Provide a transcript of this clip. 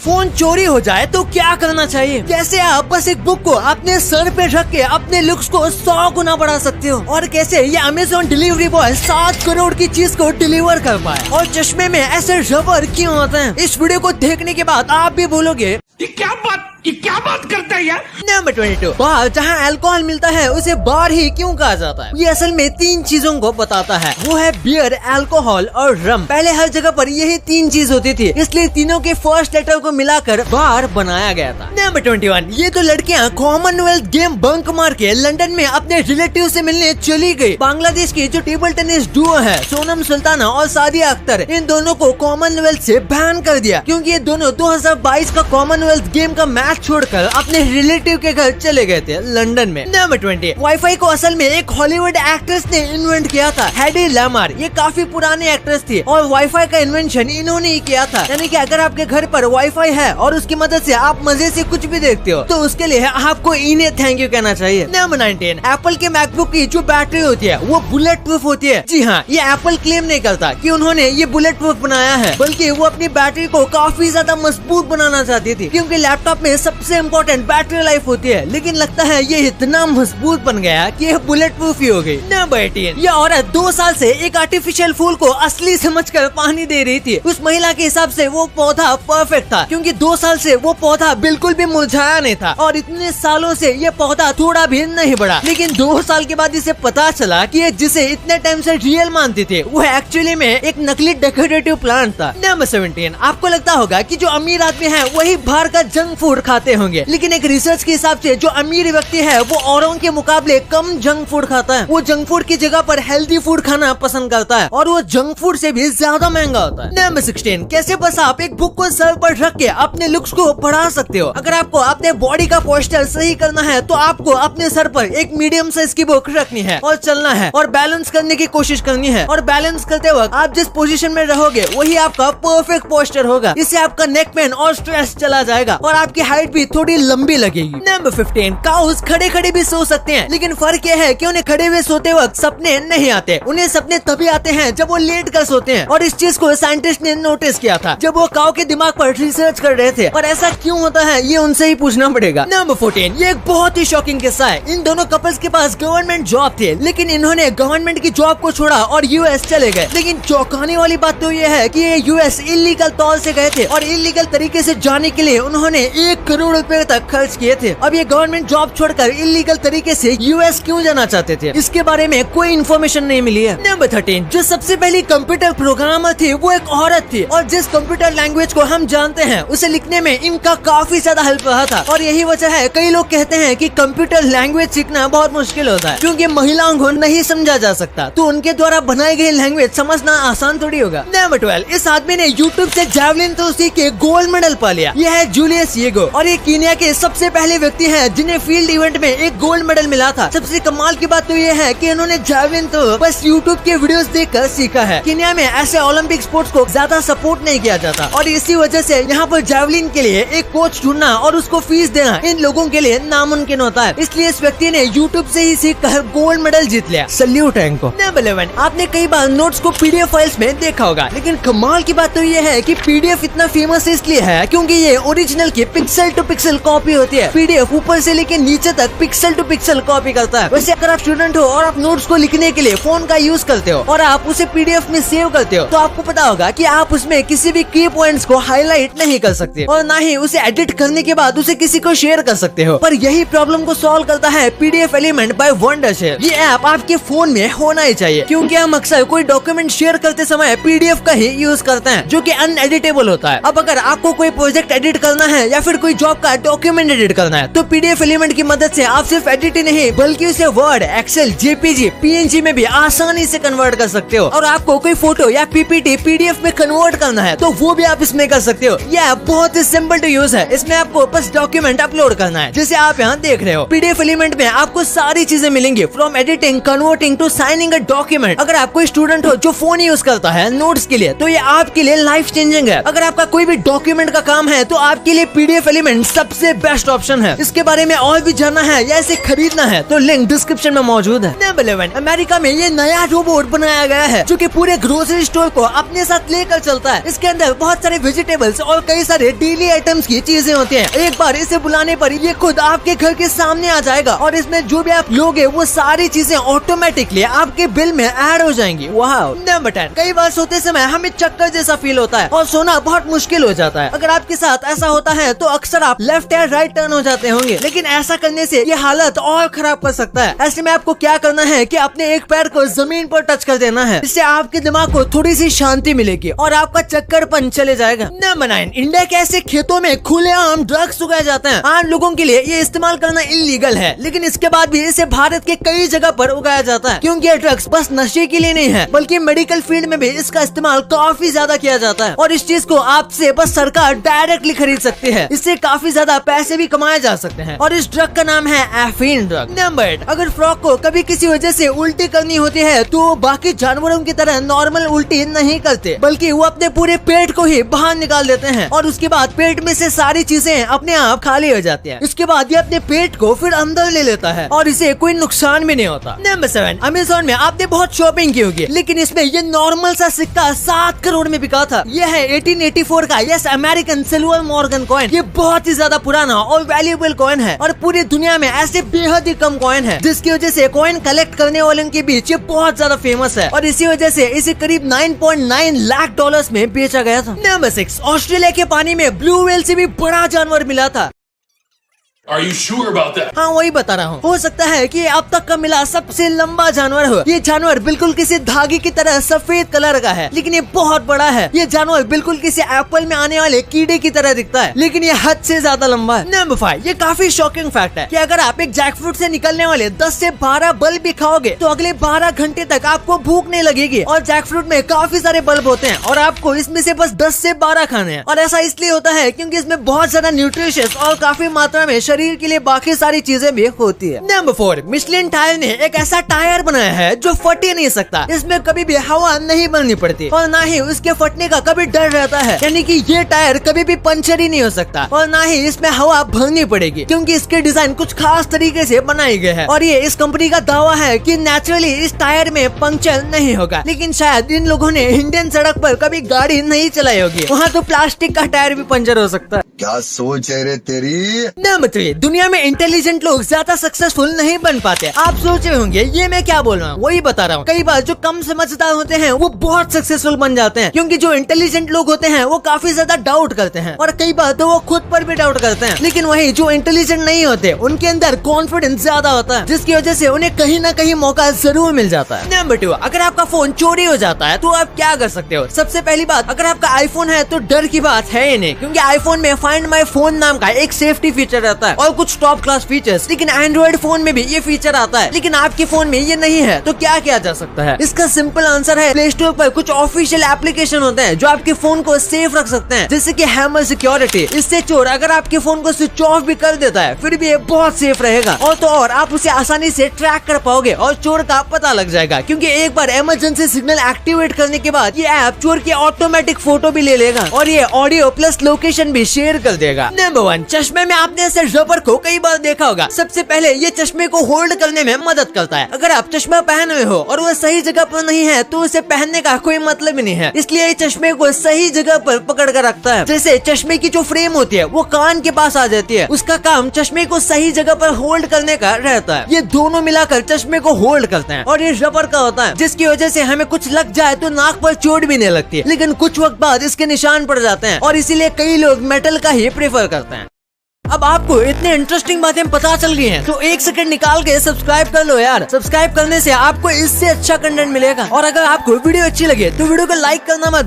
Phone चोरी हो जाए तो क्या करना चाहिए, कैसे आप बस एक बुक को अपने सर पे रख के अपने लुक्स को 100 गुना बढ़ा सकते हो, और कैसे ये अमेज़न डिलीवरी बॉय 7 करोड़ की चीज को डिलीवर कर पाए, और चश्मे में ऐसे रबर क्यों होते हैं। इस वीडियो को देखने के बाद आप भी बोलोगे ये क्या बात करता है यार। नंबर 22, बार जहाँ अल्कोहल मिलता है उसे बार ही क्यों कहा जाता है। ये असल में 3 चीजों को बताता है, वो है बियर, अल्कोहल और रम। पहले हर जगह पर यही 3 चीज होती थी, इसलिए तीनों के फर्स्ट लेटर को मिलाकर बार बनाया गया था। नंबर 21, ये तो लड़कियाँ कॉमनवेल्थ गेम बंक मार के लंदन में अपने रिलेटिव से मिलने चली गई। बांग्लादेश की जो टेबल टेनिस डुओ है सोनम सुल्ताना और सादिया अख्तर, इन दोनों को कॉमनवेल्थ से बैन कर दिया क्योंकि ये दोनों 2022 का कॉमनवेल्थ गेम का मैच छोड़कर अपने रिलेटिव के घर चले गए थे लंदन में। नंबर 20, वाईफाई को असल में एक हॉलीवुड एक्ट्रेस ने इन्वेंट किया था, हेडी लामार। ये काफी पुरानी एक्ट्रेस थी और वाईफाई का इन्वेंशन इन्होंने ही किया था। यानी कि अगर आपके घर पर वाईफाई है और उसकी मदद से आप मजे से कुछ भी देखते हो तो उसके लिए आपको इन्हें थैंक यू कहना चाहिए। नंबर 19, एप्पल के मैकबुक की जो बैटरी होती है वो बुलेट प्रूफ होती है। जी हाँ, ये एप्पल क्लेम नहीं करता कि उन्होंने ये बुलेट प्रूफ बनाया है, बल्कि वो अपनी बैटरी को काफी ज्यादा मजबूत बनाना चाहती थी क्योंकि लैपटॉप में सबसे इम्पोर्टेंट बैटरी लाइफ होती है। लेकिन लगता है ये इतना मजबूत बन गया कि ये बुलेट प्रूफ ही हो गई। नंबर 18, ये औरत 2 साल से एक आर्टिफिशियल फूल को असली समझकर पानी दे रही थी। उस महिला के हिसाब से वो पौधा परफेक्ट था क्योंकि 2 साल से वो पौधा बिल्कुल भी मुरझाया नहीं था और इतने सालों से ये पौधा थोड़ा भी नहीं बढ़ा। लेकिन 2 साल के बाद इसे पता चला कि ये जिसे इतने टाइम से रियल मानते थे वो एक्चुअली में एक नकली डेकोरेटिव प्लांट था। नंबर 17, आपको लगता होगा कि जो अमीर आदमी है वही बाहर का जंक फूड खाते होंगे, लेकिन एक रिसर्च के हिसाब से जो अमीर व्यक्ति है वो औरों के मुकाबले कम जंक फूड खाता है। वो जंक फूड की जगह पर हेल्दी फूड खाना पसंद करता है और वो जंक फूड से भी ज्यादा महंगा होता है। नंबर 16, कैसे बस आप एक बुक को सर पर रख के अपने लुक्स को बढ़ा सकते हो। अगर आपको अपने बॉडी का पोस्चर सही करना है तो आपको अपने सर पर एक मीडियम साइज की बुक रखनी है और चलना है और बैलेंस करने की कोशिश करनी है, और बैलेंस करते वक्त आप जिस पोजीशन में रहोगे वही आपका परफेक्ट पोस्चर होगा। इससे आपका नेक पेन और स्ट्रेस चला जाएगा और आपकी हाइट भी थोड़ी लंबी लगेगी। नंबर 15, काउस खड़े खड़े भी सो सकते हैं, लेकिन फर्क यह है कि उन्हें खड़े हुए सोते वक्त सपने नहीं आते। उन्हें सपने तभी आते हैं जब वो लेट कर सोते हैं, और इस चीज को साइंटिस्ट ने नोटिस किया था जब वो काऊ के दिमाग पर रिसर्च कर रहे थे। और ऐसा क्यों होता है ये उनसे ही पूछना पड़ेगा। नंबर 14, ये एक बहुत ही शॉकिंग किस्सा है। इन दोनों कपल्स के पास गवर्नमेंट जॉब थे, लेकिन इन्होंने गवर्नमेंट की जॉब को छोड़ा और यूएस चले गए। लेकिन चौंकाने वाली बात तो ये है कि ये यूएस इलीगल तौर से गए थे और इलीगल तरीके से जाने के लिए उन्होंने 1 करोड़ रुपए तक खर्च किए थे। अब ये गवर्नमेंट जॉब छोड़कर इलीगल तरीके से यूएस क्यों जाना चाहते थे, इसके बारे में कोई इन्फॉर्मेशन नहीं मिली है। नंबर 13, जो सबसे पहली कंप्यूटर प्रोग्रामर थी वो एक औरत थी, और जिस कंप्यूटर लैंग्वेज को हम जानते हैं उसे लिखने में इनका काफी ज्यादा हेल्प रहा था। और यही वजह है कई लोग कहते हैं कि कंप्यूटर लैंग्वेज सीखना बहुत मुश्किल होता है क्योंकि महिलाओं को नहीं समझा जा सकता, तो उनके द्वारा बनाई गई लैंग्वेज समझना आसान थोड़ी होगा। नंबर 12, इस आदमी ने यूट्यूब से जैवलिन थ्रो सीख के गोल्ड मेडल पा लिया। यह है जूलियस येगो, और ये कीनिया के सबसे पहले व्यक्ति हैं जिन्हें फील्ड इवेंट में एक गोल्ड मेडल मिला था। सबसे कमाल की बात तो ये है कि इन्होंने जैवलिन थ्रो बस यूट्यूब के वीडियोस देखकर सीखा है। कीनिया में ऐसे ओलंपिक स्पोर्ट्स को ज्यादा सपोर्ट नहीं किया जाता और इसी वजह से यहाँ पर जैवलिन के लिए एक कोच ढूंढना और उसको फीस देना इन लोगों के लिए नामुमकिन होता है। इसलिए इस व्यक्ति ने यूट्यूब से ही सीख कर गोल्ड मेडल जीत लिया। सल्यूट है इनको। नंबर 11, आपने कई बार नोट्स को पीडीएफ फाइल्स में देखा होगा, लेकिन कमाल की बात तो ये है कि पीडीएफ इतना फेमस इसलिए है क्योंकि ये ओरिजिनल की पिक्सल टू पिक्सल कॉपी होती है। पीडीएफ ऊपर से लेके नीचे तक पिक्सल टू पिक्सल कॉपी करता है। वैसे अगर आप स्टूडेंट हो और आप नोट्स को लिखने के लिए फोन का यूज करते हो और आप उसे पीडीएफ में सेव करते हो तो आपको पता होगा कि आप उसमें किसी भी की पॉइंट्स को हाईलाइट नहीं कर सकते और ना ही उसे एडिट करने के बाद उसे किसी को शेयर कर सकते हो। पर यही प्रॉब्लम को सॉल्व करता है पीडीएफ एलिमेंट बाय वंडरशेयर। ये ऐप आपके फोन में होना ही चाहिए क्योंकि हम अक्सर कोई डॉक्यूमेंट शेयर करते समय पीडीएफ का ही यूज करते हैं जो कि अनएडिटेबल होता है। अब अगर आपको कोई प्रोजेक्ट एडिट करना है या फिर कोई जॉब का डॉक्यूमेंट एडिट करना है तो पीडीएफ एलिमेंट की मदद से आप सिर्फ एडिट ही नहीं बल्कि उसे वर्ड, एक्सेल, जेपीजी, पीएनजी में भी आसानी से कन्वर्ट कर सकते हो। और आपको कोई फोटो या पीपीटी पीडीएफ में कन्वर्ट करना है तो वो भी आप इसमें कर सकते हो। यह बहुत ही सिंपल टू यूज है। इसमें आपको बस डॉक्यूमेंट अपलोड करना है जैसे आप यहाँ देख रहे हो। पीडीएफ एलिमेंट में आपको सारी चीजें मिलेंगे, from editing, converting to signing a document. अगर आप कोई स्टूडेंट हो जो फोन यूज करता है नोट्स के लिए, तो ये आपके लिए लाइफ चेंजिंग है। अगर आपका कोई भी डॉक्यूमेंट का काम है तो आपके लिए PDF एलिमेंट सबसे बेस्ट ऑप्शन है। इसके बारे में और भी जानना है या इसे खरीदना है तो लिंक डिस्क्रिप्शन में मौजूद है। नंबर 11, अमेरिका में ये नया रोबोट बनाया गया है जो कि पूरे ग्रोसरी स्टोर को अपने साथ लेकर चलता है। इसके अंदर बहुत सारे वेजिटेबल्स और कई सारे डेली आइटम्स की चीजें होती हैं। एक बार इसे बुलाने पर ये खुद आपके घर के सामने आ जाएगा और इसमें जो भी आप लोगे वो सारी चीजें ऑटोमेटिकली आपके बिल में ऐड हो जाएंगी। वाओ। नंबर 10, कई बार सोते समय हमें चक्कर जैसा फील होता है और सोना बहुत मुश्किल हो जाता है। अगर आपके साथ ऐसा होता है तो अक्सर आप लेफ्ट या राइट टर्न हो जाते होंगे, लेकिन ऐसा करने से ये हालत और खराब कर सकता है। ऐसे में आपको क्या करना है कि अपने एक पैर को जमीन पर टच कर देना है। इससे आपके दिमाग को थोड़ी सी शांति मिलेगी और आपका चक्करपन चले जाएगा। नंबर 9, इंडिया के ऐसे खेतों में खुलेआम ड्रग्स उगाए जाते हैं। आम लोगों के लिए ये इस्तेमाल करना इलीगल है, लेकिन इसके बाद भी इसे भारत के कई जगह पर उगाया जाता है, क्योंकि ये ड्रग्स बस नशे के लिए नहीं है बल्कि मेडिकल फील्ड में भी इसका इस्तेमाल काफी ज्यादा किया जाता है। और इस चीज को आपसे बस सरकार डायरेक्टली खरीद सकती है। इससे काफी ज्यादा पैसे भी कमाए जा सकते हैं और इस ड्रग का नाम है एफीन ड्रग। नंबर 8, अगर फ्रॉग को कभी किसी वजह से उल्टी करनी होती है तो बाकी जानवरों की तरह नॉर्मल उल्टी नहीं करते, बल्कि वो अपने पूरे पेट को ही बाहर निकाल देते हैं और उसके बाद पेट में से सारी चीजें अपने आप खाली हो जाती है। इसके बाद ये अपने पेट को फिर अंदर ले लेता है और इसे कोई नुकसान भी नहीं होता। नंबर 7, अमेज़न में आपने बहुत शॉपिंग की होगी, लेकिन इसमें ये नॉर्मल सा सिक्का 7 करोड़ में बिका था। यह है 1884 का yes American silver Morgan coin. ये बहुत ही ज्यादा पुराना और वैल्यूएबल कॉइन है और पूरी दुनिया में ऐसे बेहद ही कम कॉइन है, जिसकी वजह से कॉइन कलेक्ट करने वालों के बीच ये बहुत ज्यादा फेमस है और इसी वजह से इसे करीब 9.9 लाख डॉलर्स में बेचा गया था। नंबर 6, ऑस्ट्रेलिया के पानी में ब्लू व्हेल से भी बड़ा जानवर मिला था। Are you sure about that? हाँ, वही बता रहा हूँ। हो सकता है कि अब तक का मिला सबसे लंबा जानवर हो। ये जानवर बिल्कुल किसी धागे की तरह सफेद कलर का है, लेकिन ये बहुत बड़ा है। ये जानवर बिल्कुल किसी एप्पल में आने वाले कीड़े की तरह दिखता है, लेकिन ये हद से ज्यादा लंबा है। नंबर 5, ये काफी शॉकिंग फैक्ट है कि अगर आप एक जैकफ्रूट से निकलने वाले 10 से 12 बल्ब भी खाओगे तो अगले 12 घंटे तक आपको भूख नहीं लगेगी। और जैकफ्रूट में काफी सारे बल्ब होते हैं और आपको इसमें से बस 10 से 12 खाने हैं। और ऐसा इसलिए होता है क्योंकि इसमें बहुत ज्यादा न्यूट्रिशियस और काफी मात्रा में शरीर के लिए बाकी सारी चीजें भी होती है। नंबर 4, मिशेलिन टायर ने एक ऐसा टायर बनाया है जो फट ही नहीं सकता। इसमें कभी भी हवा नहीं भरनी पड़ती और ना ही उसके फटने का कभी डर रहता है, यानी कि ये टायर कभी भी पंचर ही नहीं हो सकता और ना ही इसमें हवा भरनी पड़ेगी, क्योंकि इसके डिजाइन कुछ खास तरीके से बनाई गए है। और ये इस कंपनी का दावा है कि नेचुरली इस टायर में पंचर नहीं होगा, लेकिन शायद इन लोगों ने इंडियन सड़क पर कभी गाड़ी नहीं चलाई होगी, वहाँ तो प्लास्टिक का टायर भी पंचर हो सकता है। क्या सोच है रे तेरी। नंबर 3, दुनिया में इंटेलिजेंट लोग ज्यादा सक्सेसफुल नहीं बन पाते। आप सोच रहे होंगे ये मैं क्या बोल रहा हूँ, वही बता रहा हूँ। कई बार जो कम समझदार होते हैं वो बहुत सक्सेसफुल बन जाते हैं, क्योंकि जो इंटेलिजेंट लोग होते हैं वो काफी ज्यादा डाउट करते हैं और कई बार तो वो खुद पर भी डाउट करते हैं। लेकिन वही जो इंटेलिजेंट नहीं होते उनके अंदर कॉन्फिडेंस ज्यादा होता है, जिसकी वजह से उन्हें कहीं ना कहीं मौका जरूर मिल जाता है। नंबर 2, अगर आपका फोन चोरी हो जाता है तो आप क्या कर सकते हो। सबसे पहली बात, अगर आपका आईफोन है तो डर की बात है ही नहीं, क्योंकि आईफोन में फाइंड माई फोन नाम का एक सेफ्टी फीचर रहता है और कुछ टॉप क्लास फीचर्स। लेकिन एंड्रॉइड फोन में भी ये फीचर आता है, लेकिन आपके फोन में ये नहीं है। तो क्या किया जा सकता है? इसका सिंपल आंसर है, प्ले स्टोर पर कुछ ऑफिशियल एप्लीकेशन होते हैं जो आपके फोन को सेफ रख सकते हैं, जैसे कि हैमर सिक्योरिटी। इससे चोर अगर आपके फोन को स्विच ऑफ भी कर देता है फिर भी ये बहुत सेफ रहेगा और तो और आप उसे आसानी से ट्रैक कर पाओगे और चोर का पता लग जाएगा, क्योंकि एक बार इमरजेंसी सिग्नल एक्टिवेट करने के बाद ये ऐप चोर की ऑटोमेटिक फोटो भी ले लेगा और ये ऑडियो प्लस लोकेशन भी शेयर कर देगा। नंबर 1, चश्मे में आपने ऐसे रबर को कई बार देखा होगा। सबसे पहले ये चश्मे को होल्ड करने में मदद करता है। अगर आप चश्मा पहन रहे हो और वो सही जगह पर नहीं है तो उसे पहनने का कोई मतलब ही नहीं है, इसलिए ये चश्मे को सही जगह पर पकड़ कर रखता है। जैसे चश्मे की जो फ्रेम होती है वो कान के पास आ जाती है, उसका काम चश्मे को सही जगह पर होल्ड करने का रहता है। ये दोनों मिलाकर चश्मे को होल्ड करते हैं और ये रबर का होता है, जिसकी वजह से हमें कुछ लग जाए तो नाक पर चोट भी नहीं लगती, लेकिन कुछ वक्त बाद इसके निशान पड़ जाते हैं और इसीलिए कई लोग मेटल का ही प्रेफर करते हैं। अब आपको इतने इंटरेस्टिंग बातें पता चल गई हैं, तो एक सेकंड निकाल के सब्सक्राइब कर लो यार। सब्सक्राइब करने से आपको इससे अच्छा कंटेंट मिलेगा और अगर आपको वीडियो अच्छी लगे तो वीडियो को लाइक करना मत